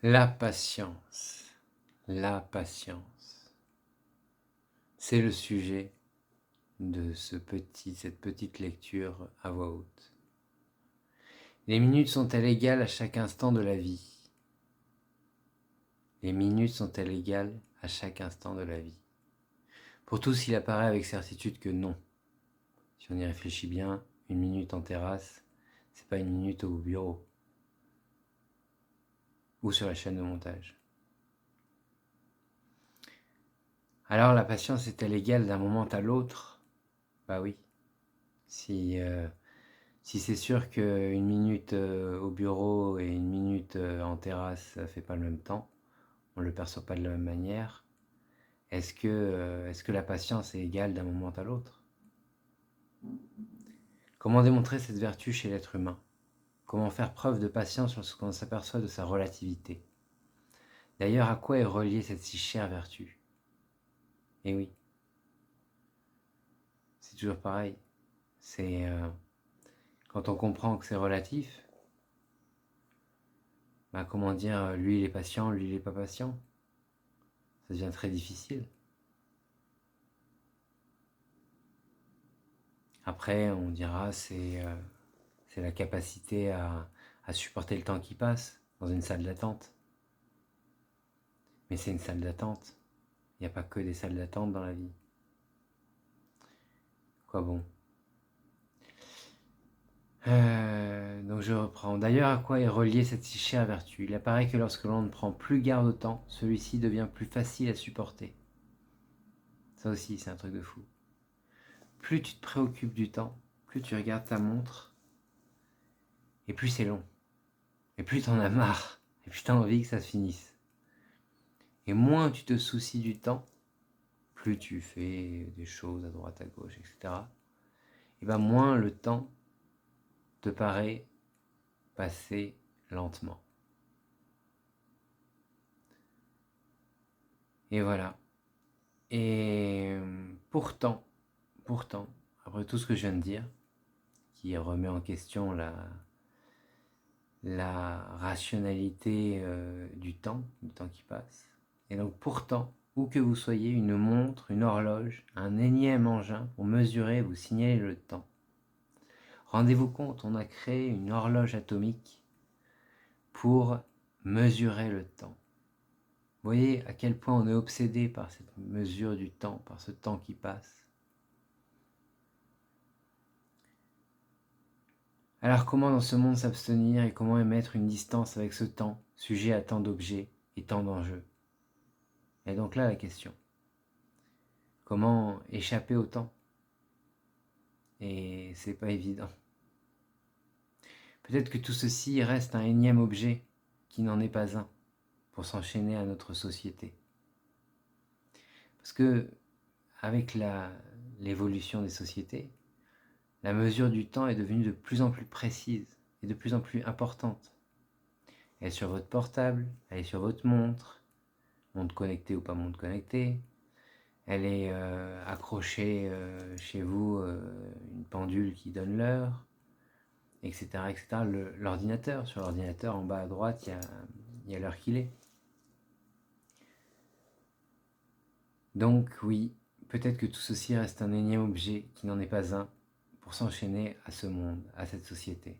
La patience, c'est le sujet de cette petite lecture à voix haute. Les minutes sont-elles égales à chaque instant de la vie? Les minutes sont-elles égales à chaque instant de la vie? Pour tous, il apparaît avec certitude que non. Si on y réfléchit bien, une minute en terrasse, c'est pas une minute au bureau ou sur la chaîne de montage. Alors la patience est-elle égale d'un moment à l'autre? Bah oui. Si c'est sûr qu'une minute au bureau et une minute en terrasse, ça fait pas le même temps, on ne le perçoit pas de la même manière, est-ce que la patience est égale d'un moment à l'autre? Comment démontrer cette vertu chez l'être humain? Comment faire preuve de patience lorsqu'on s'aperçoit de sa relativité? D'ailleurs, à quoi est reliée cette si chère vertu? Eh oui, c'est toujours pareil. C'est quand on comprend que c'est relatif, bah comment dire, lui il est patient, lui il est pas patient? Ça devient très difficile. Après, on dira c'est la capacité à supporter le temps qui passe dans une salle d'attente. Mais c'est une salle d'attente. Il n'y a pas que des salles d'attente dans la vie. Quoi bon? Donc je reprends. D'ailleurs, à quoi est reliée cette si chère vertu? Il apparaît que lorsque l'on ne prend plus garde au temps, celui-ci devient plus facile à supporter. Ça aussi, c'est un truc de fou. Plus tu te préoccupes du temps, plus tu regardes ta montre, et plus c'est long. Et plus t'en as marre, et plus t'as envie que ça se finisse. Et moins tu te soucies du temps, plus tu fais des choses à droite, à gauche, etc. Et bien moins le temps te paraît passer lentement. Et voilà. Et pourtant, après tout ce que je viens de dire, qui remet en question la rationalité du temps qui passe, et donc pourtant, où que vous soyez, une montre, une horloge, un énième engin pour mesurer et vous signaler le temps. Rendez-vous compte, on a créé une horloge atomique pour mesurer le temps. Vous voyez à quel point on est obsédé par cette mesure du temps, par ce temps qui passe. Alors comment dans ce monde s'abstenir et comment émettre une distance avec ce temps, sujet à tant d'objets et tant d'enjeux? Et donc là la question. Comment échapper au temps? Et c'est pas évident. Peut-être que tout ceci reste un énième objet qui n'en est pas un pour s'enchaîner à notre société. Parce que avec l'évolution des sociétés, la mesure du temps est devenue de plus en plus précise et de plus en plus importante. Elle est sur votre portable, elle est sur votre montre connectée ou pas montre connectée, elle est accrochée chez vous, une pendule qui donne l'heure, etc. etc. L'ordinateur, sur l'ordinateur en bas à droite, il y a l'heure qu'il est. Donc oui, peut-être que tout ceci reste un énième objet qui n'en est pas un pour s'enchaîner à ce monde, à cette société.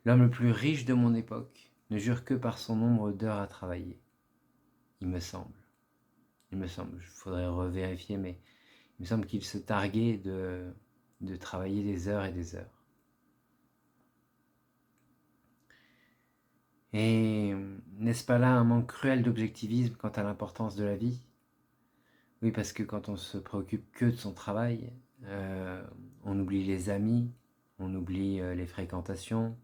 L'homme le plus riche de mon époque ne jure que par son nombre d'heures à travailler. Il me semble, il faudrait revérifier, mais il me semble qu'il se targuait de travailler des heures et des heures. Et n'est-ce pas là un manque cruel d'objectivisme quant à l'importance de la vie? Oui, parce que quand on se préoccupe que de son travail, on oublie les amis, on oublie les fréquentations,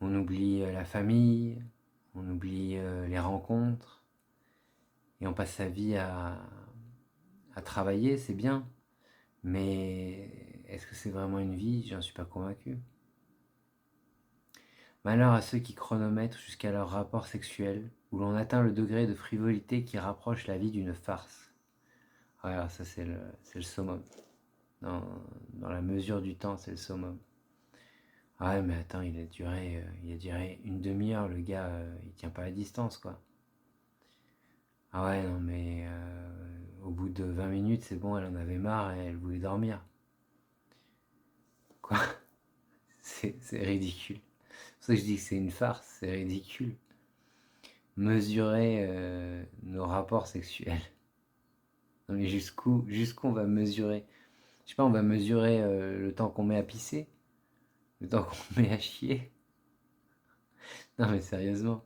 on oublie la famille, on oublie les rencontres, et on passe sa vie à travailler, c'est bien, mais est-ce que c'est vraiment une vie? J'en suis pas convaincu. Malheur à ceux qui chronomètrent jusqu'à leur rapport sexuel, où l'on atteint le degré de frivolité qui rapproche la vie d'une farce. Voilà, ça c'est le summum. Dans la mesure du temps, c'est le summum. Ah ouais, mais attends, il a duré une demi-heure, le gars, il tient pas la distance, quoi. Ah ouais, non, mais au bout de 20 minutes, c'est bon, elle en avait marre et elle voulait dormir. Quoi? C'est ridicule. C'est pour ça que je dis que c'est une farce, c'est ridicule. Mesurer nos rapports sexuels. Non mais jusqu'où on va mesurer? Je sais pas, on va mesurer le temps qu'on met à pisser, le temps qu'on met à chier. Non mais sérieusement.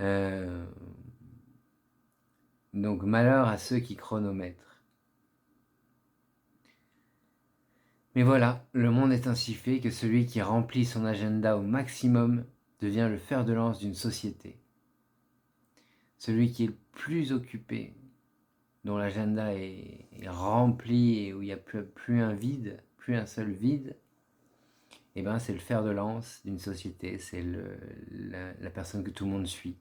Euh, Donc malheur à ceux qui chronomètrent. Mais voilà, le monde est ainsi fait que celui qui remplit son agenda au maximum devient le fer de lance d'une société. Celui qui est le plus occupé, dont l'agenda est rempli et où il n'y a plus un vide, plus un seul vide, eh ben c'est le fer de lance d'une société, c'est la personne que tout le monde suit.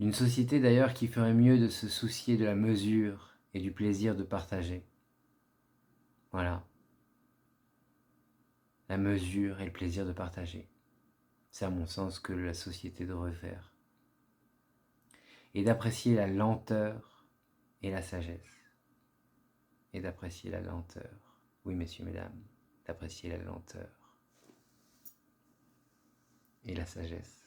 D'une société d'ailleurs qui ferait mieux de se soucier de la mesure et du plaisir de partager. Voilà. La mesure et le plaisir de partager. C'est à mon sens que la société devrait faire. Et d'apprécier la lenteur et la sagesse. Et d'apprécier la lenteur. Oui, messieurs, mesdames, d'apprécier la lenteur et la sagesse.